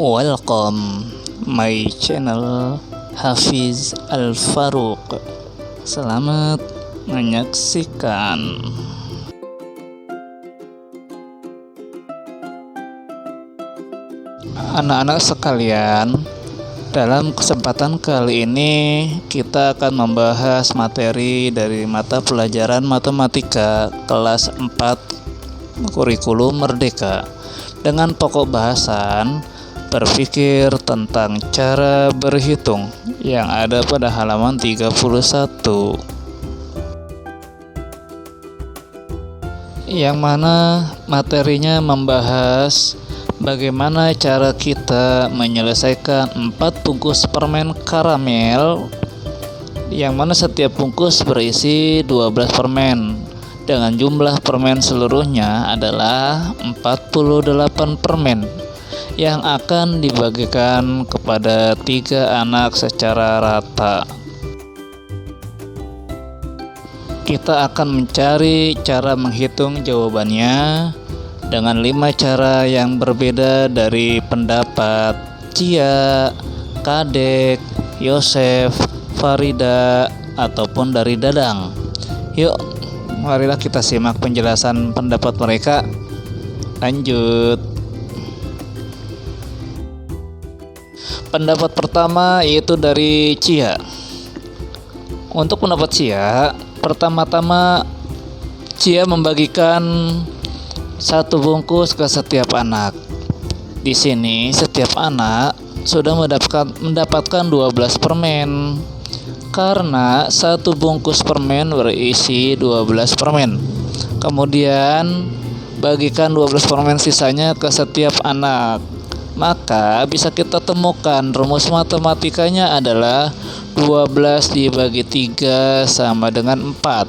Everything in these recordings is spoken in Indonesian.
Welcome my channel Hafiz Al-Faruq. Selamat menyaksikan. Anak-anak sekalian, dalam kesempatan kali ini kita akan membahas materi dari mata pelajaran matematika kelas 4 kurikulum Merdeka dengan pokok bahasan berpikir tentang cara berhitung yang ada pada halaman 31, yang mana materinya membahas bagaimana cara kita menyelesaikan 4 bungkus permen karamel, yang mana setiap bungkus berisi 12 permen dengan jumlah permen seluruhnya adalah 48 permen yang akan dibagikan kepada 3 anak secara rata. Kita akan mencari cara menghitung jawabannya dengan 5 cara yang berbeda dari pendapat Cia, Kadek, Yosef, Farida, ataupun dari Dadang. Yuk, marilah kita simak penjelasan pendapat mereka. Lanjut. Pendapat pertama yaitu dari Cia. Untuk pendapat Cia, pertama-tama Cia membagikan 1 bungkus ke setiap anak. Di sini setiap anak sudah mendapatkan 12 permen karena 1 bungkus permen berisi 12 permen. Kemudian bagikan 12 permen sisanya ke setiap anak. Maka bisa kita temukan rumus matematikanya adalah 12 dibagi 3 sama dengan 4.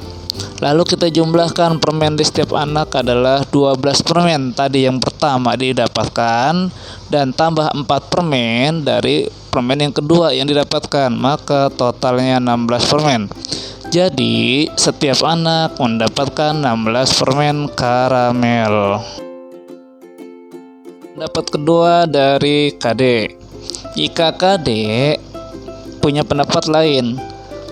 Lalu kita jumlahkan permen di setiap anak adalah 12 permen tadi yang pertama didapatkan, dan tambah 4 permen dari permen yang kedua yang didapatkan, maka totalnya 16 permen. Jadi setiap anak mendapatkan 16 permen karamel. Pendapat kedua dari Kadek. Jika Kadek punya pendapat lain,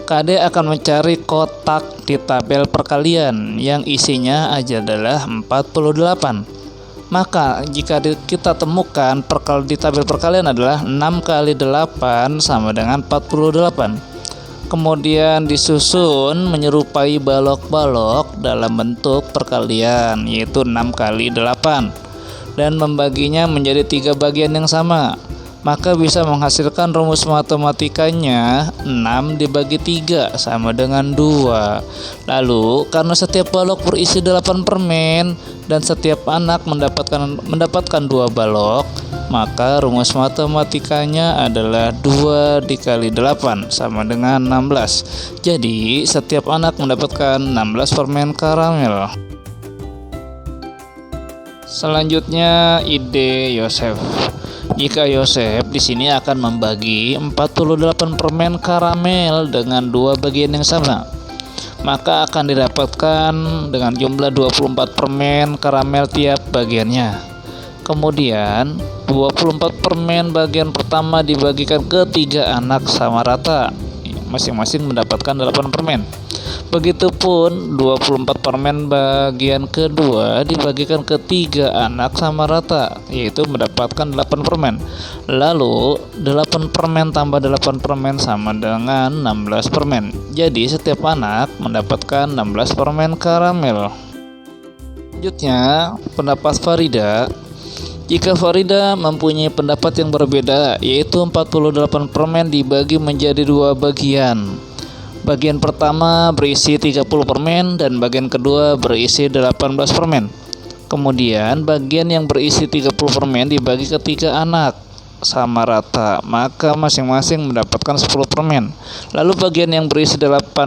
Kadek akan mencari kotak di tabel perkalian yang isinya adalah 48. Maka jika kita temukan di tabel perkalian adalah 6 kali 8 sama dengan 48. Kemudian disusun menyerupai balok-balok dalam bentuk perkalian, yaitu 6 kali 8, dan membaginya menjadi 3 bagian yang sama. Maka bisa menghasilkan rumus matematikanya 6 dibagi 3 sama dengan 2. Lalu karena setiap balok berisi 8 permen dan setiap anak mendapatkan 2 balok, maka rumus matematikanya adalah 2 dikali 8 sama dengan 16. Jadi setiap anak mendapatkan 16 permen karamel. Selanjutnya ide Yosef. Jika Yosef di sini akan membagi 48 permen karamel dengan 2 bagian yang sama, maka akan didapatkan dengan jumlah 24 permen karamel tiap bagiannya. Kemudian 24 permen bagian pertama dibagikan ke 3 anak sama rata, masing-masing mendapatkan 8 permen. Begitupun 24 permen bagian kedua dibagikan ke 3 anak sama rata, yaitu mendapatkan 8 permen. Lalu 8 permen tambah 8 permen sama dengan 16 permen. Jadi setiap anak mendapatkan 16 permen karamel. Selanjutnya pendapat Farida. Jika Farida mempunyai pendapat yang berbeda, yaitu 48 permen dibagi menjadi 2 bagian. Bagian pertama berisi 30 permen dan bagian kedua berisi 18 permen. Kemudian bagian yang berisi 30 permen dibagi ke 3 anak sama rata, maka masing-masing mendapatkan 10 permen. Lalu bagian yang berisi 18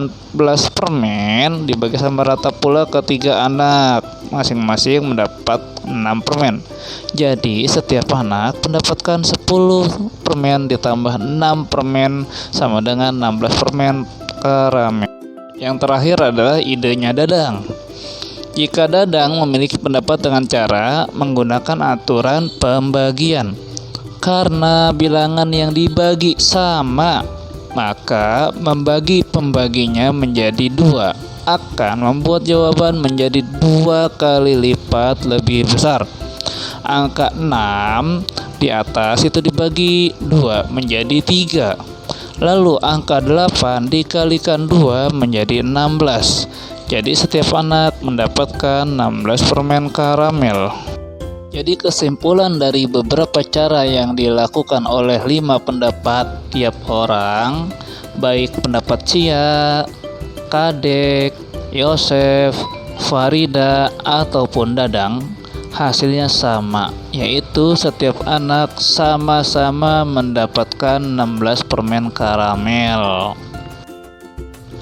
permen dibagi sama rata pula ke 3 anak, masing-masing mendapat 6 permen. Jadi setiap anak mendapatkan 10 permen ditambah 6 permen sama dengan 16 permen karamel. Yang terakhir adalah idenya Dadang. Jika Dadang memiliki pendapat dengan cara menggunakan aturan pembagian, Karena bilangan yang dibagi sama, maka membagi pembaginya menjadi 2 akan membuat jawaban menjadi 2 kali lipat lebih besar. Angka 6 di atas itu dibagi 2 menjadi 3. Lalu angka 8 dikalikan 2 menjadi 16. Jadi setiap anak mendapatkan 16 permen karamel. Jadi kesimpulan dari beberapa cara yang dilakukan oleh 5 pendapat tiap orang, baik pendapat Cia, Kadek, Yosef, Farida, ataupun Dadang, hasilnya sama, yaitu setiap anak sama-sama mendapatkan 16 permen karamel.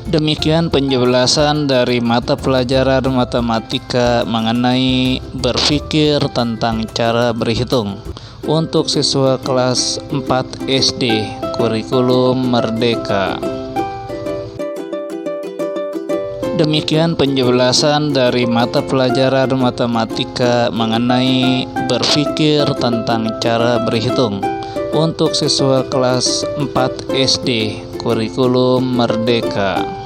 Demikian penjelasan dari mata pelajaran matematika mengenai berpikir tentang cara berhitung untuk siswa kelas 4 SD kurikulum Merdeka. Demikian penjelasan dari mata pelajaran matematika mengenai berpikir tentang cara berhitung untuk siswa kelas 4 SD kurikulum Merdeka.